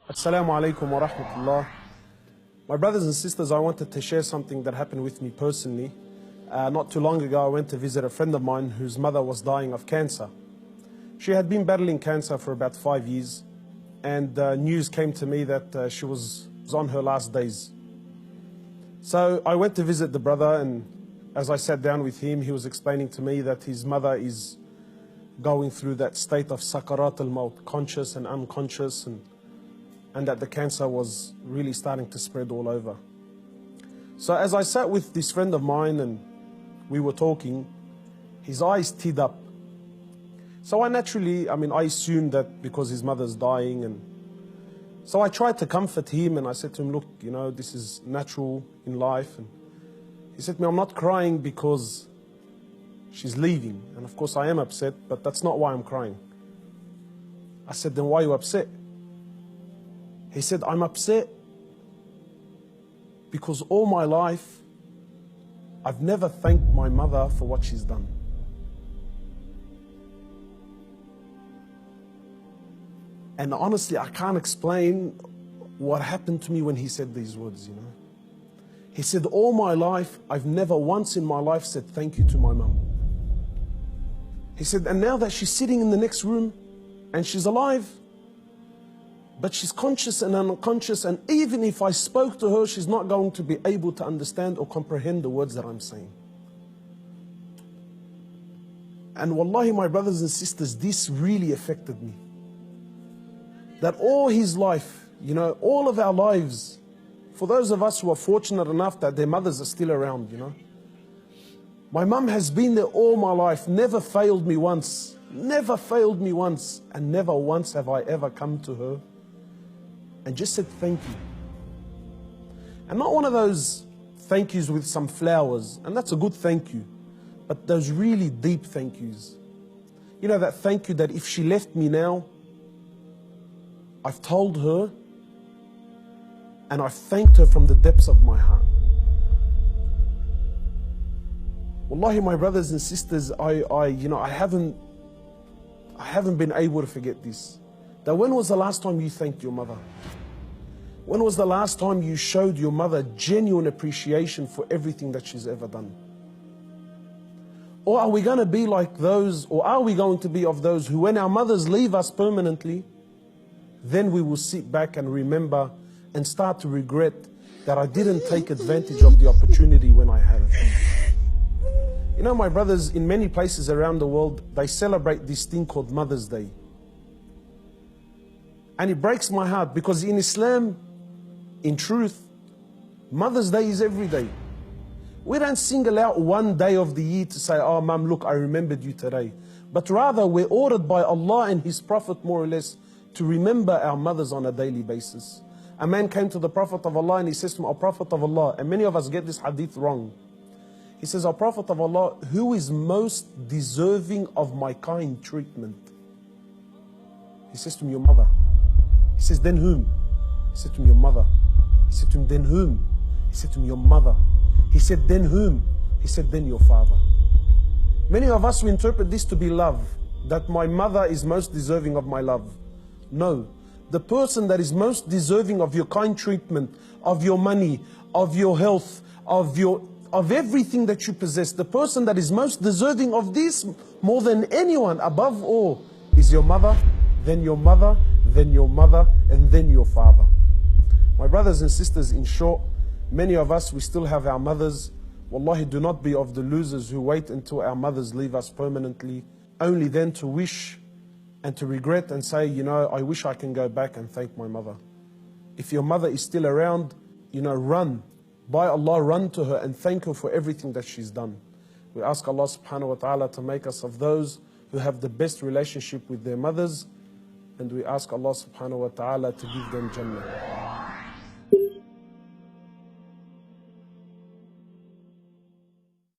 Assalamu alaikum wa rahmatullah. My brothers and sisters, I wanted to share something that happened with me personally. Not too long ago, I went to visit a friend of mine whose mother was dying of cancer. She had been battling cancer for about 5 years, and news came to me that she was on her last days. So I went to visit the brother, and as I sat down with him, he was explaining to me that his mother is going through that state of sakarat al-maut, conscious and unconscious, and that the cancer was really starting to spread all over. So as I sat with this friend of mine and we were talking, his eyes teared up. So I assumed that because his mother's dying, and so I tried to comfort him, and I said to him, look, you know, this is natural in life. And he said to me, I'm not crying because she's leaving. And of course I am upset, but that's not why I'm crying. I said, then why are you upset? He said, I'm upset because all my life I've never thanked my mother for what she's done. And honestly, I can't explain what happened to me when he said these words, you know. He said, all my life, I've never once in my life said thank you to my mum. He said, and now that she's sitting in the next room and she's alive, but she's conscious and unconscious, and even if I spoke to her, she's not going to be able to understand or comprehend the words that I'm saying. And wallahi, my brothers and sisters, this really affected me. That all his life, you know, all of our lives, for those of us who are fortunate enough that their mothers are still around, you know. My mum has been there all my life, never failed me once, and never once have I ever come to her and just said thank you. And not one of those thank yous with some flowers, and that's a good thank you, but those really deep thank yous. You know, that thank you that if she left me now, I've told her and I've thanked her from the depths of my heart. Wallahi, my brothers and sisters, I haven't been able to forget this. That when was the last time you thanked your mother? When was the last time you showed your mother genuine appreciation for everything that she's ever done? Or are we going to be like those, or are we going to be of those who, when our mothers leave us permanently, then we will sit back and remember and start to regret that I didn't take advantage of the opportunity when I had it. You know, my brothers, in many places around the world, they celebrate this thing called Mother's Day. And it breaks my heart because in Islam, in truth, Mother's Day is every day. We don't single out one day of the year to say, oh, Mum, look, I remembered you today. But rather, we're ordered by Allah and His Prophet, more or less, to remember our mothers on a daily basis. A man came to the Prophet of Allah and he says to him, O Prophet of Allah, and many of us get this hadith wrong. He says, O Prophet of Allah, who is most deserving of my kind treatment? He says to him, your mother. He says, then whom? He said to him, your mother. He said to him, then whom? He said to him, your mother. He said, then whom? He said, then your father. Many of us, we interpret this to be love, that my mother is most deserving of my love. No, the person that is most deserving of your kind treatment, of your money, of your health, of everything that you possess, the person that is most deserving of this more than anyone, above all, is your mother, then your mother, then your mother, and then your father. My brothers and sisters, in short, many of us, we still have our mothers. Wallahi, do not be of the losers who wait until our mothers leave us permanently, only then to wish and to regret and say, you know, I wish I can go back and thank my mother. If your mother is still around, you know, run. By Allah, run to her and thank her for everything that she's done. We ask Allah subhanahu wa ta'ala to make us of those who have the best relationship with their mothers, and we ask Allah subhanahu wa ta'ala to give them Jannah.